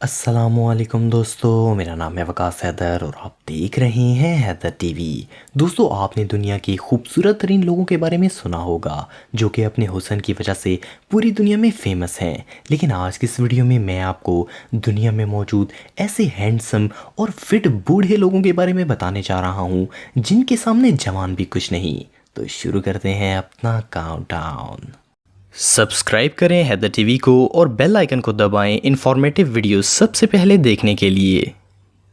अस्सलामुअलैकुम दोस्तों, मेरा नाम है वकास हैदर और आप देख रहे हैं हैदर टीवी। दोस्तों, आपने दुनिया के खूबसूरत तरीन लोगों के बारे में सुना होगा जो कि अपने हुस्न की वजह से पूरी दुनिया में फेमस हैं। लेकिन आज की इस वीडियो में मैं आपको दुनिया में मौजूद ऐसे हैंडसम और फिट बूढ़े लोगों के बारे में बताने जा रहा हूँ जिनके सामने जवान भी कुछ नहीं। तो शुरू करते हैं अपना काउंटडाउन। सब्सक्राइब करें हैदर टीवी को और बेल आइकन को दबाएं इंफॉर्मेटिव वीडियोस सबसे पहले देखने के लिए।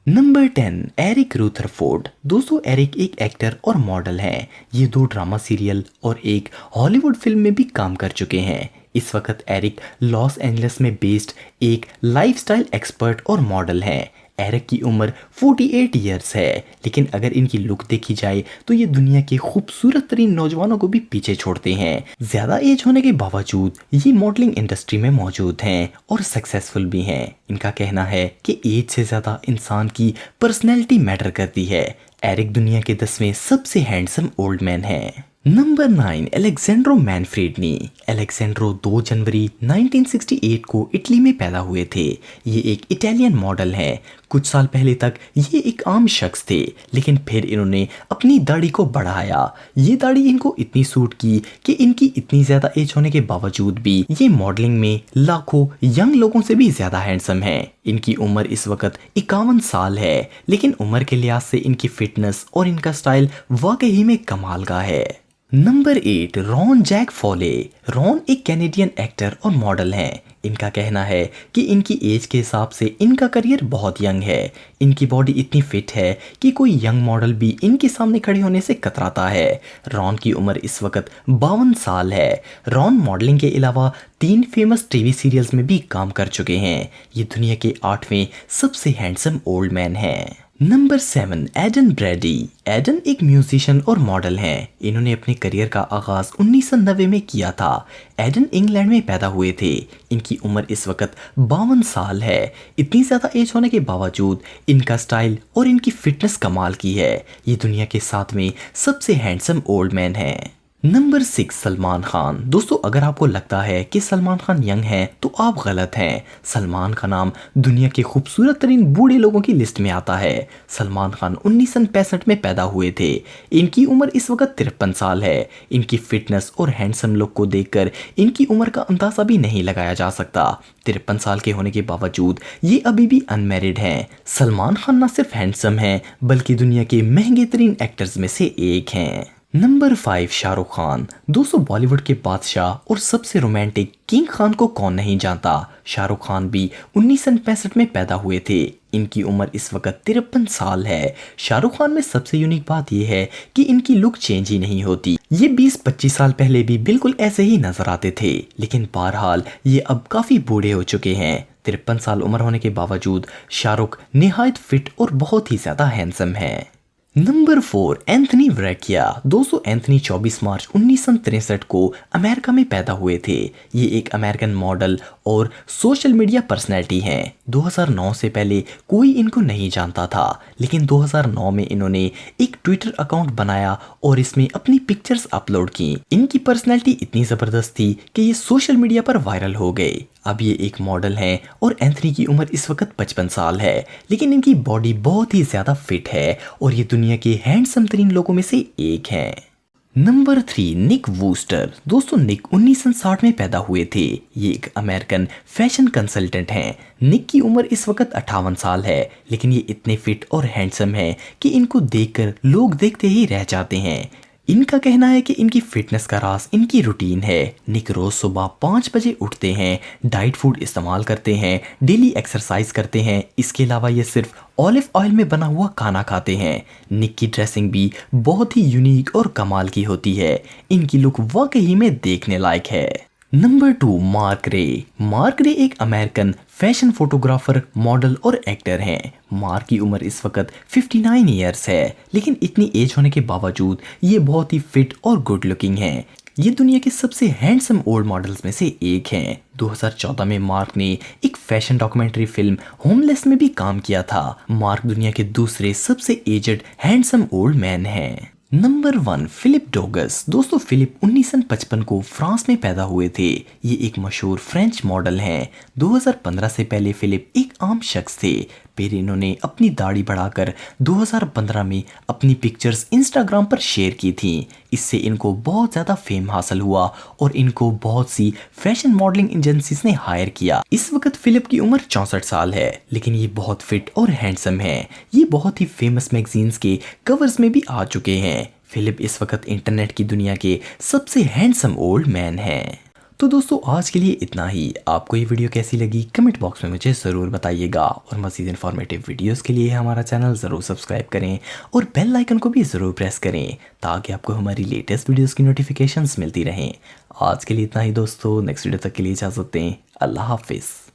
Number 10, Eric Rutherford. दोस्तों, एरिक एक एक्टर और मॉडल हैं। ये 2 ड्रामा सीरियल और एक हॉलीवुड फिल्म में भी काम कर चुके हैं। इस वक्त एरिक लॉस एंजलिस में बेस्ड एक लाइफस्टाइल एक्सपर्ट और मॉडल हैं। एरिक की उम्र 48 ईयर्स है, लेकिन अगर इनकी लुक देखी जाए तो ये दुनिया के खूबसूरत तरीन नौजवानों को भी पीछे छोड़ते हैं। ज्यादा एज होने के बावजूद ये मॉडलिंग इंडस्ट्री में मौजूद हैं और सक्सेसफुल भी हैं। इनका कहना है कि एज से ज्यादा इंसान की पर्सनैलिटी मैटर करती है। एरिक दुनिया के 10वें सबसे हैंडसम ओल्ड मैन हैं। Number 9, Alessandro मैनफ्रेडनी। एलेक्जेंड्रो 2 जनवरी 1968 को इटली में पैदा हुए थे। ये एक इटालियन मॉडल हैं। कुछ साल पहले तक ये एक आम शख्स थे, लेकिन फिर इन्होंने अपनी दाढ़ी को बढ़ाया। ये दाढ़ी इनको इतनी सूट की कि इनकी इतनी ज़्यादा एज होने के बावजूद भी ये मॉडलिंग में लाखों यंग लोगों से भी ज़्यादा हैंडसम हैं। इनकी उम्र इस वक्त 51 साल है, लेकिन उम्र के लिहाज से इनकी फिटनेस और इनका स्टाइल वाकई में कमाल का है। Number 8, Ron Jack Foley. Ron एक कैनेडियन एक्टर और मॉडल हैं। इनका कहना है कि इनकी एज के हिसाब से इनका करियर बहुत यंग है। इनकी बॉडी इतनी फिट है कि कोई यंग मॉडल भी इनके सामने खड़े होने से कतराता है। रॉन की उम्र इस वक्त 52 साल है। रॉन मॉडलिंग के अलावा 3 फेमस टीवी सीरियल्स में भी काम कर चुके हैं। ये दुनिया के 8वें सबसे हैंडसम ओल्ड मैन हैं। Number 7, Aidan Brady. एडन एक म्यूजिशियन और मॉडल हैं। इन्होंने अपने करियर का आगाज 1990 में किया था। एडन इंग्लैंड में पैदा हुए थे। इनकी उम्र इस वक्त 52 साल है। इतनी ज़्यादा एज होने के बावजूद इनका स्टाइल और इनकी फिटनेस कमाल की है। ये दुनिया के 7वें सबसे हैंडसम ओल्ड मैन हैं। नंबर 6, सलमान खान। दोस्तों, अगर आपको लगता है कि सलमान खान यंग हैं तो आप गलत हैं। सलमान का नाम दुनिया के खूबसूरत तरीन बूढ़े लोगों की लिस्ट में आता है। सलमान खान 1965 में पैदा हुए थे। इनकी उम्र इस वक्त 53 साल है। इनकी फिटनेस और हैंडसम लुक को देखकर इनकी उम्र का अंदाजा भी नहीं लगाया जा सकता। 53 साल के होने के बावजूद ये अभी भी अनमैरिड हैं। सलमान खान न सिर्फ हैंडसम हैं बल्कि दुनिया के महंगे तरीन एक्टर्स में से एक हैं। नंबर 5, शाहरुख खान। दोस्तों, बॉलीवुड के बादशाह और सबसे रोमांटिक किंग खान को कौन नहीं जानता। शाहरुख खान भी 1965 में पैदा हुए थे। इनकी उम्र इस वक्त 53 साल है। शाहरुख खान में सबसे यूनिक बात यह है कि इनकी लुक चेंज ही नहीं होती। ये 20-25 साल पहले भी बिल्कुल ऐसे ही नजर आते थे, लेकिन बहरहाल ये अब काफी बूढ़े हो चुके हैं। 53 साल उम्र होने के बावजूद शाहरुख निहायत फिट और बहुत ही ज्यादा हैंडसम है। Number 4, Anthony Varrecchia. दोस्तों, एंथनी 24 मार्च 1963 को अमेरिका में पैदा हुए थे। ये एक अमेरिकन मॉडल और सोशल मीडिया पर्सनैलिटी हैं। 2009 से पहले कोई इनको नहीं जानता था, लेकिन 2009 में इन्होंने एक ट्विटर अकाउंट बनाया और इसमें अपनी पिक्चर्स अपलोड की। इनकी पर्सनैलिटी इतनी ज़बरदस्त थी कि ये सोशल मीडिया पर वायरल हो गए। अब ये एक मॉडल हैं और एंथनी की उम्र इस वक्त 55 साल है, लेकिन इनकी बॉडी बहुत ही ज़्यादा फिट है और ये दुनिया के हैंडसम तरीन लोगों में से एक हैं। नंबर 3, निक वूस्टर। दोस्तों, निक 1960 में पैदा हुए थे। ये एक अमेरिकन फैशन कंसल्टेंट हैं। निक की उम्र इस वक्त 58 साल है, लेकिन ये इतने फिट और हैंडसम हैं कि इनको देखकर लोग देखते ही रह जाते हैं। इनका कहना है कि इनकी फिटनेस का राज इनकी रूटीन है। निक रोज सुबह 5 बजे उठते हैं, डाइट फूड इस्तेमाल करते हैं, डेली एक्सरसाइज करते हैं। इसके अलावा ये सिर्फ ऑलिव ऑयल में बना हुआ खाना खाते हैं। निक की ड्रेसिंग भी बहुत ही यूनिक और कमाल की होती है। इनकी लुक वाकई में देखने लायक है। नंबर 2, मार्क रे। मार्क रे एक अमेरिकन फैशन फोटोग्राफर, मॉडल और एक्टर हैं। मार्क की उम्र इस वक्त 59 ईयर्स है, लेकिन इतनी एज होने के बावजूद ये बहुत ही फिट और गुड लुकिंग हैं। ये दुनिया के सबसे हैंडसम ओल्ड मॉडल्स में से एक हैं। 2014 में मार्क ने एक फैशन डॉक्यूमेंट्री फिल्म होमलेस में भी काम किया था। मार्क दुनिया के दूसरे सबसे एजड हैंडसम ओल्ड मैन हैं। नंबर 1 फिलिप डोगस। दोस्तों फिलिप 1955 को फ्रांस में पैदा हुए थे। ये एक मशहूर फ्रेंच मॉडल हैं। 2015 से पहले फिलिप एक आम शख्स थे। फिर इन्होंने अपनी दाढ़ी बढ़ाकर 2015 में अपनी पिक्चर्स इंस्टाग्राम पर शेयर की थी। इससे इनको बहुत ज़्यादा फेम हासिल हुआ और इनको बहुत सी फैशन मॉडलिंग एजेंसीज ने हायर किया। इस वक्त फिलिप की उम्र 64 साल है, लेकिन ये बहुत फिट और हैंडसम है। ये बहुत ही फेमस मैगजीन्स के कवर्स में भी आ चुके हैं। फिलिप इस वक्त इंटरनेट की दुनिया के सबसे हैंडसम ओल्ड मैन हैं। तो दोस्तों आज के लिए इतना ही। आपको ये वीडियो कैसी लगी कमेंट बॉक्स में मुझे ज़रूर बताइएगा और मज़ीद इन्फॉर्मेटिव वीडियोस के लिए हमारा चैनल ज़रूर सब्सक्राइब करें और बेल आइकन को भी ज़रूर प्रेस करें ताकि आपको हमारी लेटेस्ट वीडियोस की नोटिफिकेशंस मिलती रहें। आज के लिए इतना ही दोस्तों, नेक्स्ट वीडियो तक के लिए इजाज़त दें। अल्लाह हाफिज़।